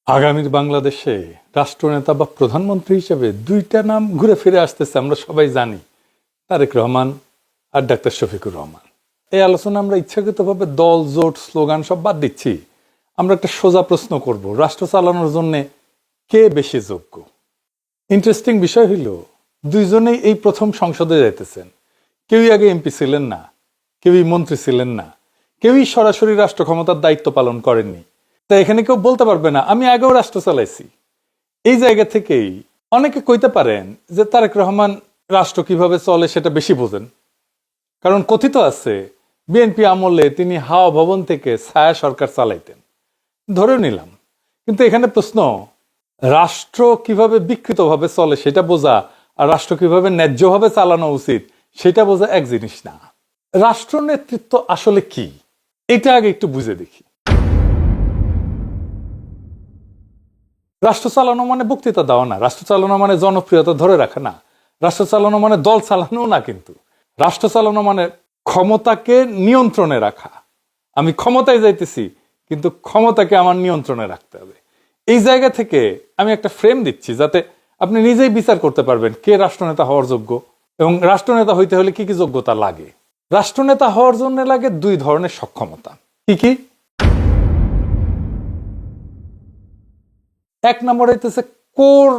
আগামীর বাংলাদেশে রাষ্ট্রনেতা বা প্রধানমন্ত্রী হিসেবে দুইটা নাম ঘুরে ফিরে আসতেছে, আমরা সবাই জানি, তারেক রহমান আর ডাক্তার শফিকুর রহমান। এই আলোচনা আমরা ইচ্ছাকৃতভাবে দল, জোট, স্লোগান সব বাদ দিচ্ছি। আমরা একটা সোজা প্রশ্ন করব, রাষ্ট্র চালানোর জন্য কে বেশি যোগ্য? ইন্টারেস্টিং বিষয় হইল, দুইজনেই এই প্রথম সংসদে যাইতেছেন। কেউই আগে এমপি ছিলেন না, কেউই মন্ত্রী ছিলেন না, কেউই সরাসরি রাষ্ট্র ক্ষমতার দায়িত্ব পালন করেননি। তাই এখানে কেউ বলতে পারবে না আমি আগেও রাষ্ট্র চালাইছি। এই জায়গা থেকেই অনেকে কইতে পারেন যে তারেক রহমান রাষ্ট্র কিভাবে চলে সেটা বেশি বোঝেন, কারণ কথিত আছে বিএনপি আমলে তিনি হাওয়া ভবন থেকে ছায়া সরকার চালাইতেন। ধরে নিলাম, কিন্তু এখানে প্রশ্ন, রাষ্ট্র কিভাবে বিকৃতভাবে চলে সেটা বোঝা আর রাষ্ট্র কিভাবে ন্যায্যভাবে চালানো উচিত সেটা বোঝা এক জিনিস না। রাষ্ট্র নেতৃত্ব আসলে কি, এটা আগে একটু বুঝে দেখি। রাষ্ট্র চালানো মানে বক্তৃতা দেওয়া না, রাষ্ট্র চালানো মানে জনপ্রিয়তা ধরে রাখা না, রাষ্ট্র চালানো মানে দল চালানো না। কিন্তু রাষ্ট্র চালানো মানে ক্ষমতাকে নিয়ন্ত্রণে রাখা। আমি ক্ষমতায় যাইতেছি, কিন্তু ক্ষমতাকে আমার নিয়ন্ত্রণে রাখতে হবে। এই জায়গা থেকে আমি একটা ফ্রেম দিচ্ছি যাতে আপনি নিজেই বিচার করতে পারবেন কে রাষ্ট্রনেতা হওয়ার যোগ্য এবং রাষ্ট্রনেতা হইতে হলে কি কি যোগ্যতা লাগে। রাষ্ট্রনেতা হওয়ার জন্য লাগে দুই ধরনের সক্ষমতা। কি কি? এক নম্বর হইতেছে কোর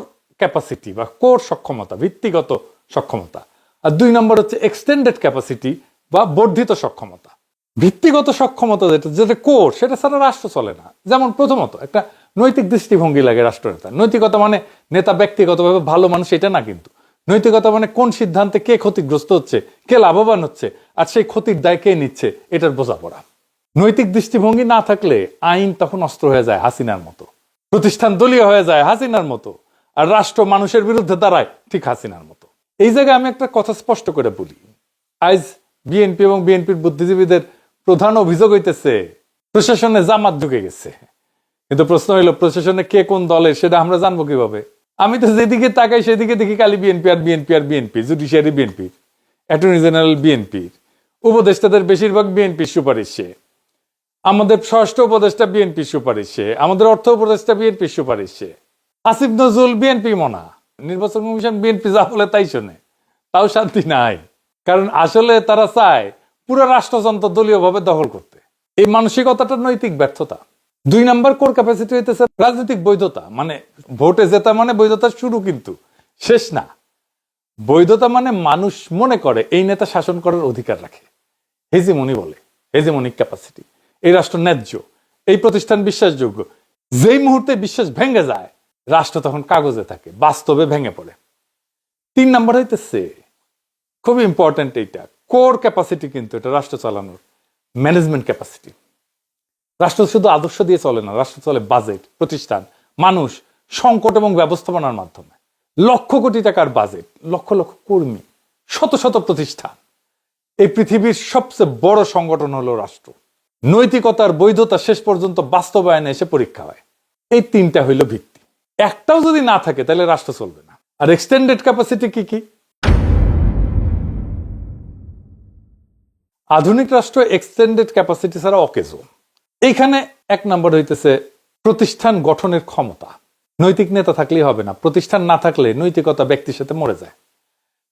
ক্যাপাসিটি বা কোর সক্ষমতা, ভিত্তিগত সক্ষমতা। আর দুই নম্বর হচ্ছে এক্সটেন্ডেড ক্যাপাসিটি বা বর্ধিত সক্ষমতা। ভিত্তিগত সক্ষমতা যেটা যেটা কোর, সেটা ছাড়া রাষ্ট্র চলে না। যেমন প্রথমত একটা নৈতিক দৃষ্টিভঙ্গি লাগে রাষ্ট্রনেতা। নৈতিকতা মানে নেতা ব্যক্তিগতভাবে ভালো মানুষ এটা না, কিন্তু নৈতিকতা মানে কোন সিদ্ধান্তে কে ক্ষতিগ্রস্ত হচ্ছে, কে লাভবান হচ্ছে, আর সেই ক্ষতির দায় কে নিচ্ছে, এটার বোঝাপড়া। নৈতিক দৃষ্টিভঙ্গি না থাকলে আইন তখন অস্ত্র হয়ে যায় হাসিনার মতো, প্রতিষ্ঠান দলীয় হয়ে যায় হাসিনার মতো, আর রাষ্ট্র মানুষের বিরুদ্ধে দাঁড়ায় ঠিক হাসিনার মতো। এই জায়গায় আমি একটা কথা স্পষ্ট করে বলি, আজ বিএনপি এবং বিএনপির বুদ্ধিজীবীদের প্রধান অভিযোগ হইতেছে প্রশাসনে জামাত ঢুকে গেছে। কিন্তু প্রশ্ন হইল, প্রশাসনে কে কোন দলের সেটা আমরা জানবো কিভাবে? আমি তো যেদিকে তাকাই সেদিকে দেখি খালি বিএনপি আর বিএনপি আর বিএনপি, জুডিশিয়ারি বিএনপির, অ্যাটর্নি জেনারেল বিএনপির, উপদেষ্টাদের বেশিরভাগ বিএনপির সুপারিশে, আমাদের স্বরাষ্ট্র উপদেষ্টা বিএনপির সুপারিশে, আমাদের অর্থ উপদেষ্টা বিএনপির সুপারিশে, আসিফ নজরুল বিএনপি মনা, নির্বাচন কমিশন বিএনপি যা বলে তাই শোনে, তাও শান্তি নাই। কারণ আসলে তারা চায় পুরো রাষ্ট্রযন্ত্র দলীয়ভাবে দখল করতে। এই মানসিকতাটা নৈতিক ব্যর্থতা। দুই নাম্বার কোর ক্যাপাসিটি হইতেছে রাজনৈতিক বৈধতা। মানে ভোটে জেতা মানে বৈধতার শুরু, কিন্তু শেষ না। বৈধতা মানে মানুষ মনে করে এই নেতা শাসন করার অধিকার রাখে, হেজিমনি বলে, হেজিমনিক ক্যাপাসিটি। এই রাষ্ট্র ন্যায্য, এই প্রতিষ্ঠান বিশ্বাসযোগ্য। যেই মুহূর্তে বিশ্বাস ভেঙে যায়, রাষ্ট্র তখন কাগজে থাকে, বাস্তবে ভেঙে পড়ে। তিন নাম্বার হইতেছে খুব ইম্পর্টেন্ট, এইটা কোর ক্যাপাসিটি, কিন্তু এটা রাষ্ট্র চালানোর ম্যানেজমেন্ট ক্যাপাসিটি। রাষ্ট্র শুধু আদর্শ দিয়ে চলে না, রাষ্ট্র চলে বাজেট, প্রতিষ্ঠান, মানুষ, সংকট এবং ব্যবস্থাপনার মাধ্যমে। লক্ষ কোটি টাকার বাজেট, লক্ষ লক্ষ কর্মী, শত শত প্রতিষ্ঠান। এই পৃথিবীর সবচেয়ে বড় সংগঠন হলো রাষ্ট্র। নৈতিকতার বৈধতা শেষ পর্যন্ত বাস্তবায়নে এসে পরীক্ষা হয়। এই তিনটা হইল ভিত্তি। একটাও যদি না থাকে তাহলে রাষ্ট্র চলবে না। আর এক্সটেন্ডেড ক্যাপাসিটি কি কি? আধুনিক রাষ্ট্র এক্সটেন্ডেড ক্যাপাসিটি ছাড়া অকেজো। এইখানে এক নম্বর হইতেছে প্রতিষ্ঠান গঠনের ক্ষমতা। নৈতিক নেতা থাকলেই হবে না, প্রতিষ্ঠান না থাকলে নৈতিকতা ব্যক্তির সাথে মরে যায়।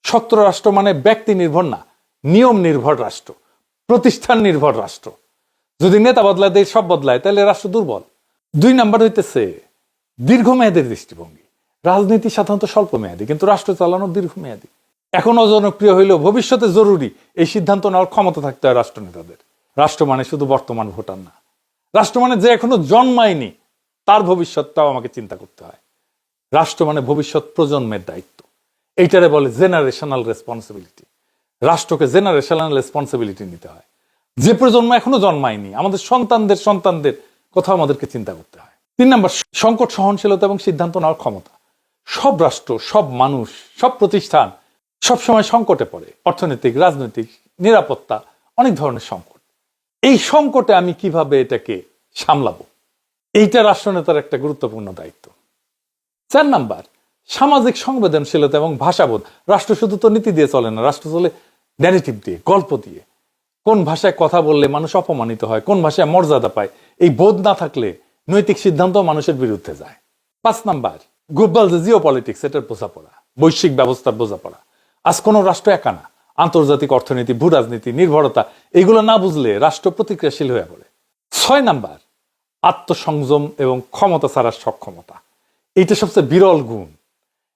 শক্ত রাষ্ট্র মানে ব্যক্তি নির্ভর না, নিয়ম নির্ভর রাষ্ট্র, প্রতিষ্ঠান নির্ভর রাষ্ট্র। যদি নেতা বদলায়, দেশ সব বদলায়, তাহলে রাষ্ট্র দুর্বল। দুই নাম্বার হইতেছে দীর্ঘমেয়াদের দৃষ্টিভঙ্গি। রাজনীতি সাধারণত স্বল্প মেয়াদী, কিন্তু রাষ্ট্র চালানো দীর্ঘমেয়াদী। এখন অজনপ্রিয় হইলেও ভবিষ্যতে জরুরি, এই সিদ্ধান্ত নেওয়ার ক্ষমতা থাকতে হয় রাষ্ট্র নেতাদের। রাষ্ট্র মানে শুধু বর্তমান ভোটার না, রাষ্ট্র মানে যে এখনো জন্মায়নি তার ভবিষ্যৎটাও আমাকে চিন্তা করতে হয়। রাষ্ট্র মানে ভবিষ্যৎ প্রজন্মের দায়িত্ব। এইটারে বলে জেনারেশনাল রেসপন্সিবিলিটি। রাষ্ট্রকে জেনারেশনাল রেসপন্সিবিলিটি নিতে হয়। যে প্রজন্ম এখনো জন্মায়নি, আমাদের সন্তানদের সন্তানদের কথা আমাদেরকে চিন্তা করতে হয়। তিন নম্বর সংকট সহনশীলতা এবং সিদ্ধান্ত নেওয়ার ক্ষমতা। সব রাষ্ট্র, সব মানুষ, সব প্রতিষ্ঠান সবসময় সংকটে পড়ে। অর্থনৈতিক, রাজনৈতিক, নিরাপত্তা, অনেক ধরনের সংকট। এই সংকটে আমি কিভাবে এটাকে সামলাবো, এইটা রাষ্ট্রনেতার একটা গুরুত্বপূর্ণ দায়িত্ব। চার নাম্বার সামাজিক সংবেদনশীলতা এবং ভাষাবোধ। রাষ্ট্র শুধু তো নীতি দিয়ে চলে না, রাষ্ট্র চলে ন্যারেটিভ দিয়ে, গল্প দিয়ে। কোন ভাষায় কথা বললে মানুষ অপমানিত হয়, কোন ভাষায় মর্যাদা পায়, এই বোধ না থাকলে নৈতিক সিদ্ধান্ত মানুষের বিরুদ্ধে যায়। 5 নাম্বার, গ্লোবাল যে জিও পলিটিক্স, এটার বোঝাপড়া, বৈশ্বিক ব্যবস্থার বোঝাপড়া। আজ কোনো রাষ্ট্র একা না, আন্তর্জাতিক অর্থনীতি, ভূ রাজনীতি, নির্ভরতা, এগুলো না বুঝলে রাষ্ট্র প্রতিক্রিয়াশীল হয়ে পড়ে। 6 নাম্বার, আত্মসংযম এবং ক্ষমতা ছাড়ার সক্ষমতা। এইটা সবচেয়ে বিরল গুণ।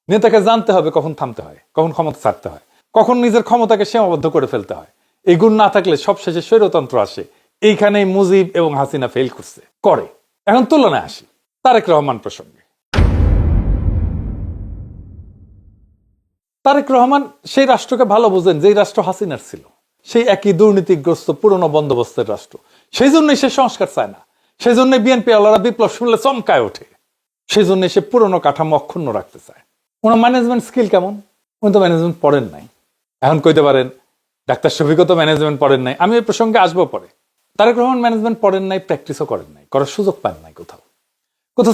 নেতাকে জানতে হবে কখন থামতে হয়, কখন ক্ষমতা ছাড়তে হয়, কখন নিজের ক্ষমতাকে সীমাবদ্ধ করে ফেলতে হয়। এই গুণ না থাকলে সবশেষে স্বৈরতন্ত্র আসে। এইখানেই মুজিব এবং হাসিনা ফেল করে। এখন তুলনায় আসি তারেক রহমান প্রসঙ্গে। তারেক রহমান সেই রাষ্ট্রকে ভালো বোঝেন যেই রাষ্ট্র হাসিনার ছিল, সেই একই দুর্নীতিগ্রস্ত পুরনো বন্দোবস্তের রাষ্ট্র। সেই জন্যই সে সংস্কার চায় না, সেই জন্য বিএনপি আলারা বিপ্লব শুনলে চমকায় ওঠে, সেই জন্য সে পুরনো কাঠামো অক্ষুণ্ণ রাখতে চায়। ওনার ম্যানেজমেন্ট স্কিল কেমন? উনি তো ম্যানেজমেন্ট পড়েন নাই। এখন কইতে পারেন ডাক্তার শফিকও তো ম্যানেজমেন্ট পড়েন নাই, আমি এই প্রসঙ্গে আসবো পরে। তারেক রহমান ম্যানেজমেন্ট পড়েন নাই, প্র্যাকটিসও করেন নাই, করার সুযোগ পান নাই, কোথাও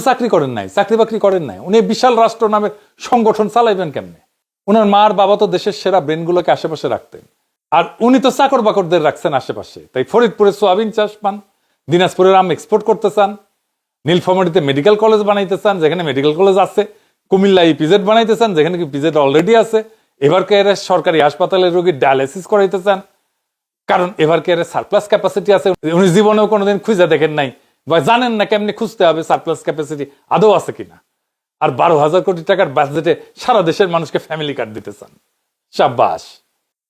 চাকরি করেন নাই, চাকরি বাকরি করেন নাই। উনি বিশাল রাষ্ট্র নামের সংগঠন চালাইবেন কেমনে? ওনার মার বাবা তো দেশের সেরা ব্রেনগুলোকে আশেপাশে রাখতেন, আর উনি তো চাকর বাকরদের রাখছেন আশেপাশে। তাই ফরিদপুরে সোয়াবিন চাষ পান, দিনাজপুরের আম এক্সপোর্ট করতে চান, নীলফামারীতে মেডিকেল কলেজ বানাইতে চান যেখানে মেডিকেল কলেজ আছে, কুমিল্লা ইপিজেড বানাইতে চান যেখানে কি পিজেড অলরেডি আছে, এবার কেয়ারের সরকারি হাসপাতালের রোগীর ডায়ালিসিস করাইতে চান কারণ এবার কেয়ারের সারপ্লাস ক্যাপাসিটি আছে। উনি জীবনেও কোনোদিন খুঁজে দেখেন নাই বা জানেন না কেমনি খুঁজতে হবে সারপ্লাস ক্যাপাসিটি আদৌ আছে কিনা। আর 12,000 কোটি টাকার বাজেটে সারা দেশের মানুষকে ফ্যামিলি কার্ড দিতে চান, সাব্বাস।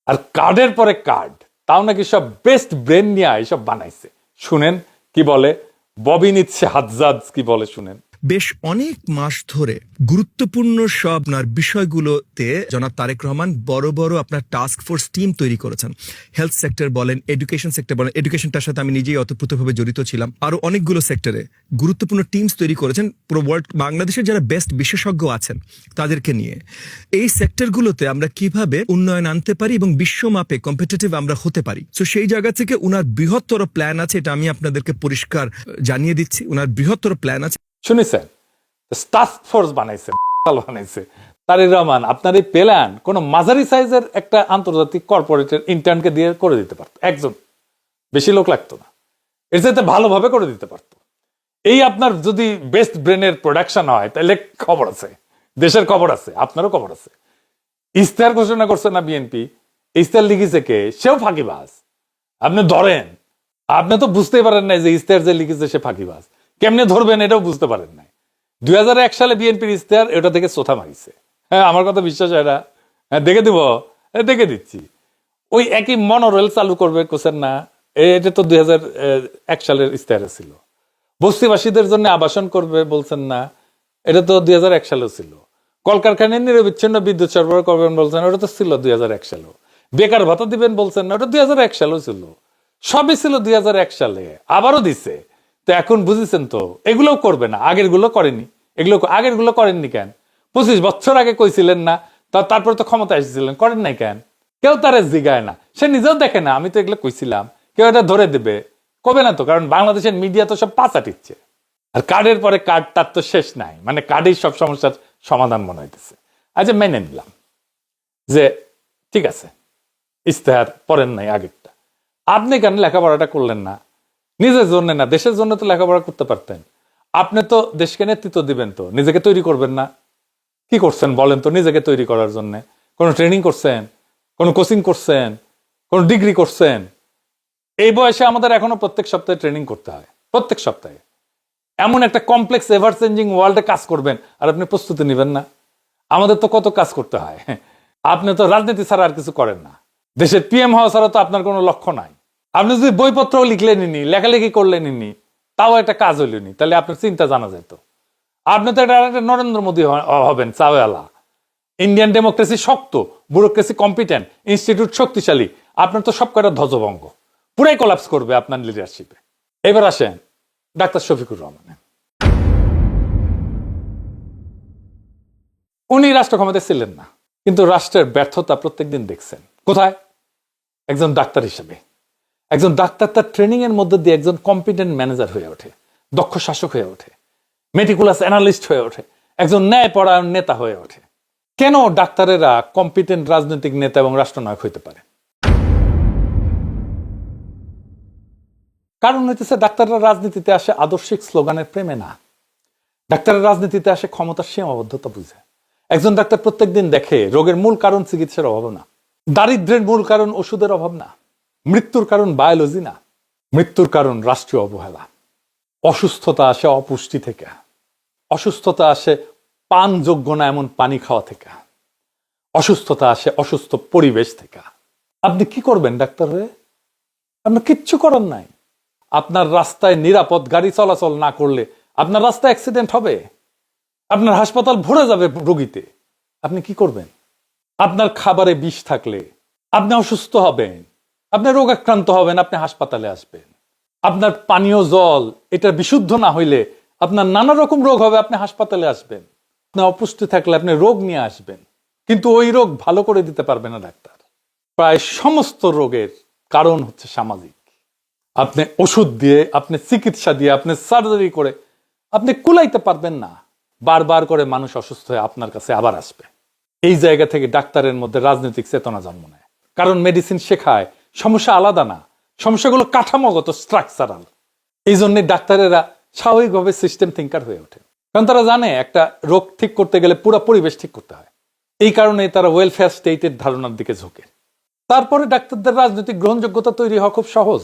আর কার্ডের পরে কার্ড, তাও নাকি সব বেস্ট ব্রেন নিয়ে এইসব বানাইছে। শুনেন কি বলে ববি নিচ্ছে হাজ্জাজ, কি বলে শুনেন। বেশ অনেক মাস ধরে গুরুত্বপূর্ণ সব আপনার বিষয়গুলোতে জনাব তারেক রহমান বড় বড় আপনার টাস্ক ফোর্স টিম তৈরি করেছেন। হেলথ সেক্টর বলেন, এডুকেশন সেক্টর বলেন, এডুকেশনটার সাথে আমি নিজেই অতপ্রতভাবে জড়িত ছিলাম, আরো অনেকগুলো সেক্টরে গুরুত্বপূর্ণ টিমস তৈরি করেছেন পুরো ওয়ার্ল্ড, বাংলাদেশের যারা বেস্ট বিশেষজ্ঞ আছেন তাদেরকে নিয়ে। এই সেক্টরগুলোতে আমরা কিভাবে উন্নয়ন আনতে পারি এবং বিশ্বমাপে কম্পিটিটিভ আমরা হতে পারি, তো সেই জায়গা থেকে উনার বৃহত্তর প্ল্যান আছে। এটা আমি আপনাদেরকে পরিষ্কার জানিয়ে দিচ্ছি, উনার বৃহত্তর প্ল্যান আছে। শুনেছেন, টাস্ক ফোর্স বানাইছে, বানাইছে তারেক রহমান। আপনার এই প্ল্যান কোন মাঝারি সাইজের একটা আন্তর্জাতিক কর্পোরেটের ইন্টার্নকে দিয়ে করে দিতে পারতো, একজন, বেশি লোক লাগতো না, এর চাইতে ভালোভাবে করে দিতে পারতো। এই আপনার যদি বেস্ট ব্রেনের প্রোডাকশন হয় তাহলে খবর আছে, দেশের খবর আছে, আপনারও খবর আছে। ইস্তেহার ঘোষণা করছে না বিএনপি, ইস্তেহার লিখেছে কে? সেও ফাঁকিবাজ। আপনি ধরেন, আপনি তো বুঝতেই পারেন নাই যে ইস্তেহার যে লিখেছে সে ফাঁকিবাজ। কেমনে ধরবেন এটাও বুঝতে পারেন নাই। 2001 সালে বিএনপির ইস্তেহার এটা থেকে চোথা মারিছে। হ্যাঁ, আমার কথা বিশ্বাস হয় না? হ্যাঁ, দেখে দিব, দেখে দিচ্ছি। ওই একই মনোরেল চালু করবে কোসেন না, এটা তো 2001 সালের ইস্তেহারে ছিল। বস্তিবাসীদের জন্য আবাসন করবে বলছেন না, এটা তো 2001 সালেও ছিল। কলকারখানায় নিরবিচ্ছিন্ন বিদ্যুৎ সরবরাহ করবেন বলছেন, ওটা তো ছিল 2001 সালেও। বেকার ভাতা দিবেন বলছেন না, ওটা 2001 সালেও ছিল। সবই ছিল 2001 সালে, আবারও দিছে। তো এখন বুঝেছেন তো, এগুলোও করবে না, আগের গুলো করেনি। এগুলো আগের গুলো করেননি কেন? 25 বছর আগে কইছিলেন না, তারপরে তো ক্ষমতা এসেছিলেন, করেন নাই কেন? কেউ তারা জিগায় না, সে নিজেও দেখে না আমি তো এগুলো কইছিলাম। কেউ এটা ধরে দেবে? কবে না তো, কারণ বাংলাদেশের মিডিয়া তো সব পাচা টিচ্ছে। আর কার্ডের পরে কার্ড, তার তো শেষ নাই, মানে কার্ডেই সব সমস্যার সমাধান মনে হইতেছে। আচ্ছা, মেনে নিলাম যে ঠিক আছে, ইস্তেহার পড়েন নাই আগেরটা। আপনি কেন লেখাপড়াটা করলেন না? নিজের জন্য না, দেশের জন্য তো লেখাপড়া করতে পারতেন। আপনি তো দেশকে নেতৃত্ব দিবেন, তো নিজেকে তৈরি করবেন না? কি করছেন বলেন তো নিজেকে তৈরি করার জন্য? কোনো ট্রেনিং করছেন? কোনো কোচিং করছেন? কোনো ডিগ্রি করছেন? এই বয়সে আমাদের এখনো প্রত্যেক সপ্তাহে ট্রেনিং করতে হয়, প্রত্যেক সপ্তাহে। এমন একটা কমপ্লেক্স এভার চেঞ্জিং ওয়ার্ল্ডে কাজ করবেন আর আপনি প্রস্তুতি নেবেন না? আমাদের তো কত কাজ করতে হয়। আপনি তো রাজনীতি ছাড়া আর কিছু করেন না। দেশের পিএম হওয়া ছাড়া তো আপনার কোনো লক্ষ্য নাই। আপনি যদি বইপত্র লিখলেনি, লেখালেখি করলেনি, তাও একটা কাজ হইলেনি, তাহলে আপনার চিন্তা জানা যেত। আপনি তো একটা নরেন্দ্র মোদী হবেন, চাওয়ালা। ইন্ডিয়ান ডেমোক্রেসি শক্ত, ব্যুরোক্রেসি কম্পিটেন্ট, ইনস্টিটিউট শক্তিশালী। আপনার তো সব কটা ধ্বজভঙ্গ, পুরাই কোলাপস করবে আপনার লিডারশিপে। এবার আসেন ডাক্তার শফিকুর রহমান। উনি রাষ্ট্র ক্ষমতায় ছিলেন না, কিন্তু রাষ্ট্রের ব্যর্থতা প্রত্যেকদিন দেখছেন। কোথায়? একজন ডাক্তার হিসেবে। একজন ডাক্তার তার ট্রেনিং এর মধ্যে দিয়ে একজন কম্পিটেন্ট ম্যানেজার হয়ে ওঠে, দক্ষ শাসক হয়ে ওঠে, মেটিকুলাস অ্যানালিস্ট হয়ে ওঠে, একজন ন্যায়পরায়ণ নেতা হয়ে ওঠে। কেন ডাক্তারেরা কম্পিটেন্ট রাজনৈতিক নেতা এবং রাষ্ট্রনায়ক হইতে পারে? কারণ হইতেছে ডাক্তাররা রাজনীতিতে আসে আদর্শিক স্লোগানের প্রেমে না, ডাক্তাররা রাজনীতিতে আসে ক্ষমতার সীমাবদ্ধতা বুঝে। একজন ডাক্তার প্রত্যেকদিন দেখে রোগের মূল কারণ চিকিৎসার অভাব না, দারিদ্র্যের মূল কারণ ওষুধের অভাব না, মৃত্যুর কারণ বায়োলজি না, মৃত্যুর কারণ রাষ্ট্রীয় অবহেলা। অসুস্থতা আসে অপুষ্টি থেকে, অসুস্থতা আসে পানযোগ্য না এমন পানি খাওয়া থেকে, অসুস্থতা আসে অসুস্থ পরিবেশ থেকে। আপনি কি করবেন ডাক্তার হয়ে? আপনার কিচ্ছু করার নাই। আপনার রাস্তায় নিরাপদ গাড়ি চলাচল না করলে আপনার রাস্তায় অ্যাক্সিডেন্ট হবে, আপনার হাসপাতাল ভরে যাবে রোগীতে। আপনি কি করবেন? আপনার খাবারে বিষ থাকলে আপনি অসুস্থ হবেন, আপনি রোগাক্রান্ত হবেন, আপনি হাসপাতালে আসবেন। আপনার পানীয় জল এটা বিশুদ্ধ না হইলে আপনার নানা রকম রোগ হবে, আপনি হাসপাতালে আসবেন। আপনার অপুষ্টি থাকলে আপনি রোগ নিয়ে আসবেন, কিন্তু ওই রোগ ভালো করে দিতে পারবে না ডাক্তার। প্রায় সমস্ত রোগের কারণ হচ্ছে সামাজিক। আপনি ওষুধ দিয়ে, আপনি চিকিৎসা দিয়ে, আপনি সার্জারি করে আপনি কুলাইতে পারবেন না। বারবার করে মানুষ অসুস্থ হয়ে আপনার কাছে আবার আসবে। এই জায়গা থেকে ডাক্তারের মধ্যে রাজনৈতিক চেতনা জন্ম নেয়। কারণ মেডিসিন শেখায় সমস্যা আলাদা না, সমস্যাগুলো কাঠামোগত, স্ট্রাকচারাল। এই জন্য ডাক্তারেরা স্বাভাবিকভাবে সিস্টেম থিঙ্কার হয়ে ওঠে, কারণ তারা জানে একটা রোগ ঠিক করতে গেলে পুরো পরিবেশ ঠিক করতে হয়। এই কারণে তারা ওয়েলফেয়ার স্টেটের ধারণার দিকে ঝোঁকে। তারপরে ডাক্তারদের রাজনৈতিক গ্রহণযোগ্যতা তৈরি হওয়া খুব সহজ।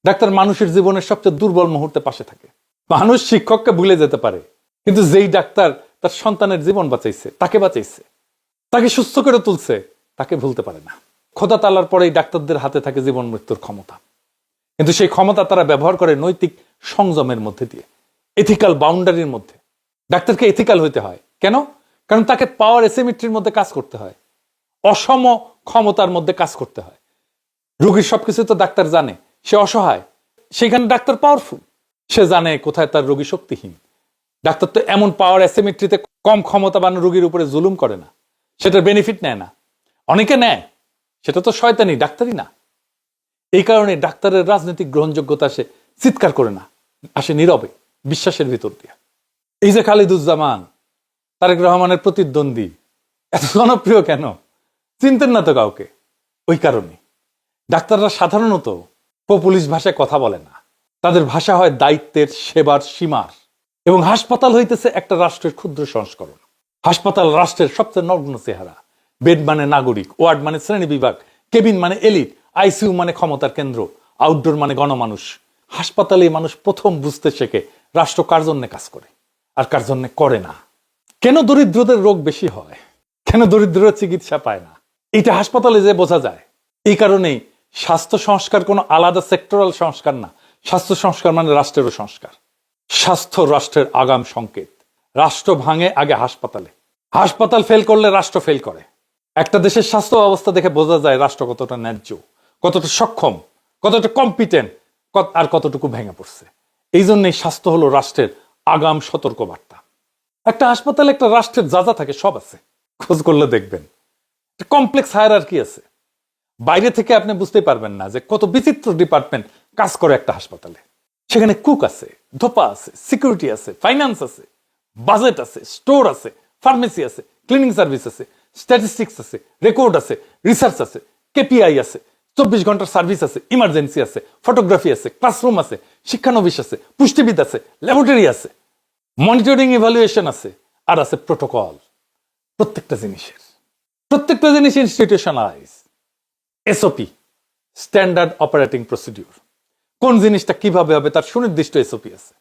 ডাক্তার মানুষের জীবনের সবচেয়ে দুর্বল মুহূর্তে পাশে থাকে। মানুষ শিক্ষককে ভুলে যেতে পারে, কিন্তু যেই ডাক্তার তার সন্তানের জীবন বাঁচাইছে, তাকে সুস্থ করে তুলছে, তাকে ভুলতে পারে না। খোদা তাআলার পরেই ডাক্তারদের হাতে থাকে জীবন মৃত্যুর ক্ষমতা, কিন্তু সেই ক্ষমতা তারা ব্যবহার করে নৈতিক সংযমের মধ্যে দিয়ে, এথিক্যাল বাউন্ডারির মধ্যে। ডাক্তারকে এথিক্যাল হইতে হয় কেন? কারণ তাকে পাওয়ার এসিমেট্রির মধ্যে কাজ করতে হয়, অসম ক্ষমতার মধ্যে কাজ করতে হয়। রোগীর সবকিছু তো ডাক্তার জানে, সে অসহায়, সেখানে ডাক্তার পাওয়ারফুল, সে জানে কোথায় তার রোগী শক্তিহীন। ডাক্তার তো এমন পাওয়ার অ্যাসিমেট্রিতে কম ক্ষমতাবান রোগীর উপরে জুলুম করে না, সেটার বেনিফিট নেয় না। অনেকে নেয়, সেটা তো শয়তানি, ডাক্তারই না। এই কারণে ডাক্তারের রাজনৈতিক গ্রহণযোগ্যতা আসে চিৎকার করে না, আসে নীরবে, বিশ্বাসের ভিতর দিয়ে। এই যে খালিদুজ্জামান, তারেক রহমানের প্রতিদ্বন্দ্বী, এত জনপ্রিয় কেন? চিনতেন না তো কাউকে। ওই কারণে ডাক্তাররা সাধারণত পপুলিশ ভাষায় কথা বলে না, তাদের ভাষা হয় দায়িত্বের, সেবার, সীমার। এবং হাসপাতাল হইতেছে একটা রাষ্ট্রের ক্ষুদ্র সংস্করণ। হাসপাতাল রাষ্ট্রের সবচেয়ে নগ্ন চেহারা। বেড মানে নাগরিক, ওয়ার্ড মানে শ্রেণী বিভাগ, কেবিন মানে এলিট, আইসিইউ মানে ক্ষমতার কেন্দ্র, আউটডোর মানে গণমানুষ। হাসপাতালে মানুষ প্রথম বুঝতে শেখে রাষ্ট্র কার জন্য কাজ করে আর কার জন্য করে না। কেন দরিদ্রদের রোগ বেশি হয়, কেন দরিদ্ররা চিকিৎসা পায় না, এটা হাসপাতালে যে বোঝা যায়। এই কারণেই স্বাস্থ্য সংস্কার কোনো আলাদা সেক্টরাল সংস্কার না, স্বাস্থ্য সংস্কার মানে রাষ্ট্রেরও সংস্কার। স্বাস্থ্য রাষ্ট্রের আগাম সংকেত। রাষ্ট্র ভাঙে আগে হাসপাতালে, হাসপাতাল ফেল করলে রাষ্ট্র ফেল করে। একটা দেশের স্বাস্থ্য অবস্থা দেখে বোঝা যায় রাষ্ট্র কতটা ন্যায্য, কতটা সক্ষম, কতটা কম্পিটেন্ট, আর কতটুকু ভেঙে পড়ছে। এই জন্যই স্বাস্থ্য হলো রাষ্ট্রের আগাম সতর্ক বার্তা। একটা হাসপাতালে একটা রাষ্ট্রের যা যা থাকে সব আছে, খোঁজ করলে দেখবেন। কমপ্লেক্স হায়ারার্কি আছে, বাইরে থেকে আপনি বুঝতেই পারবেন না যে কত বিচিত্র ডিপার্টমেন্ট কাজ করে একটা হাসপাতালে। সেখানে কুক আছে, ধোপা আছে, সিকিউরিটি আছে, ফাইন্যান্স আছে, বাজেট আছে, স্টোর আছে, ফার্মেসি আছে, ক্লিনিং সার্ভিস আছে, স্ট্যাটিস্টিক্স আছে, রেকর্ড আছে, রিসার্চ আছে, কেপিআই আছে, 24 ঘন্টার সার্ভিস আছে, ইমার্জেন্সি আছে, ফটোগ্রাফি আছে, ক্লাসরুম আছে, শিক্ষানবিশ আছে, পুষ্টিবিদ আছে, ল্যাবরেটরি আছে, মনিটরিং ইভ্যালুয়েশন আছে, আর আছে প্রোটোকল। প্রত্যেকটা জিনিস institutionalise. SOP, standard operating procedure. কোন জিনিসটা কিভাবে হবে তার সুনির্দিষ্ট এসওপি আছে।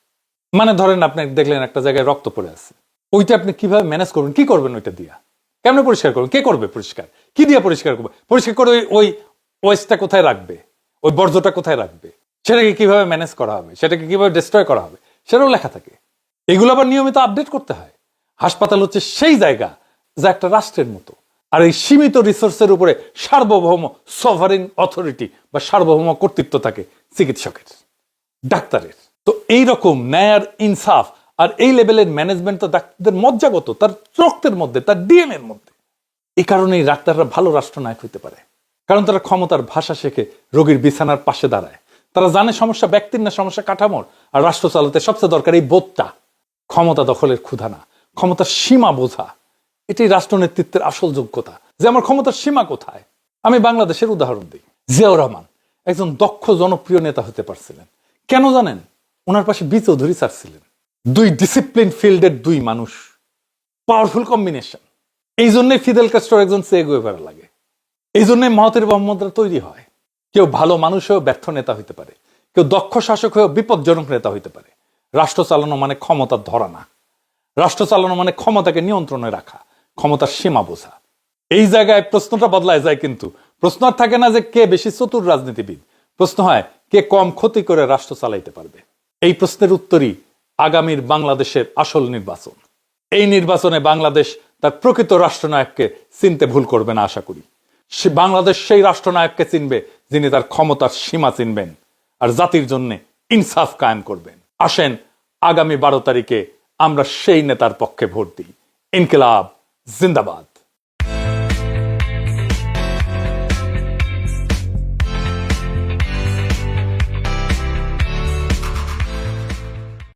মানে ধরেন আপনি দেখলেন একটা জায়গায় রক্ত পড়ে আছে, ওইটা আপনি কিভাবে ম্যানেজ করবেন, কি করবেন ওইটা দিয়া, কেমনে পরিষ্কার করবেন, কে করবে পরিষ্কার, কি দিয়ে পরিষ্কার করবে, পরিষ্কার করে ওই ওয়েস্টটা কোথায় রাখবে, ওই বর্জ্যটা কোথায় রাখবে, সেটাকে কিভাবে ম্যানেজ করা হবে, সেটাকে কিভাবে ডিস্ট্রয় করা হবে, সেটাও লেখা থাকে। এগুলো আবার নিয়মিত আপডেট করতে হয়। হাসপাতাল হচ্ছে সেই জায়গা যা একটা রাষ্ট্রের মতো, আর এই সীমিত রিসোর্সের উপরে সার্বভৌম সভারেন অথরিটি বা সার্বভৌম কর্তৃত্ব থাকে চিকিৎসকের, ডাক্তারের। তো এইরকম ন্যায় আর ইনসাফ আর এই লেভেলের ম্যানেজমেন্ট তো ডাক্তারদের মজ্জাগত, তার রক্তের মধ্যে, তার ডিএনএ এর মধ্যে। এই কারণেই ডাক্তাররা ভালো রাষ্ট্রনায়ক হইতে পারে, কারণ তারা ক্ষমতার ভাষা শেখে, রোগীর বিছানার পাশে দাঁড়ায়। তারা জানে সমস্যা ব্যক্তির না, সমস্যা কাঠামোর। আর রাষ্ট্র চালাতে সবচেয়ে দরকার এই বোধটা, ক্ষমতা দখলের ক্ষুধা না, ক্ষমতার সীমা বোঝা। এটাই রাষ্ট্র নেতৃত্বের আসল যোগ্যতা, যে আমার ক্ষমতার সীমা কোথায়। আমি বাংলাদেশের উদাহরণ দিই। জিয়াউর রহমান একজন দক্ষ জনপ্রিয় নেতা হতে পারছিলেন, কেন জানেন? ওনার পাশে বি চৌধুরী স্যার ছিলেন, দুই ডিসিপ্লিন ফিল্ডের দুই মানুষ, পাওয়ারফুল কম্বিনেশন। এই জন্যই ফিদেল ক্যাস্ট্রোর একজন চে গুয়েভারা লাগে, এই জন্যই মাহাথির মোহাম্মদরা তৈরি হয়। কেউ ভালো মানুষ হয়েও ব্যর্থ নেতা হইতে পারে, কেউ দক্ষ শাসক হয়েও বিপজ্জনক নেতা হইতে পারে। রাষ্ট্র চালানো মানে ক্ষমতা ধরা না, রাষ্ট্র চালানো মানে ক্ষমতাকে নিয়ন্ত্রণে রাখা, ক্ষমতার সীমা বোঝা। এই জায়গায় প্রশ্নটা বদলায় যায়, কিন্তু প্রশ্ন আর থাকে না যে কে বেশি চতুর রাজনীতিবিদ, প্রশ্ন হয় কে কম ক্ষতি করে রাষ্ট্র চালাইতে পারবে। এই প্রশ্নের উত্তরই আগামীর বাংলাদেশের আসল নির্বাচন। এই নির্বাচনে বাংলাদেশ তার প্রকৃত রাষ্ট্রনায়ককে চিনতে ভুল করবে না আশা করি। বাংলাদেশ সেই রাষ্ট্রনায়ককে চিনবে যিনি তার ক্ষমতার সীমা চিনবেন আর জাতির জন্য ইনসাফ কায়েম করবেন। আসেন আগামী 12 তারিখে আমরা সেই নেতার পক্ষে ভোট দিই। ইনকিলাব জিন্দাবাদ।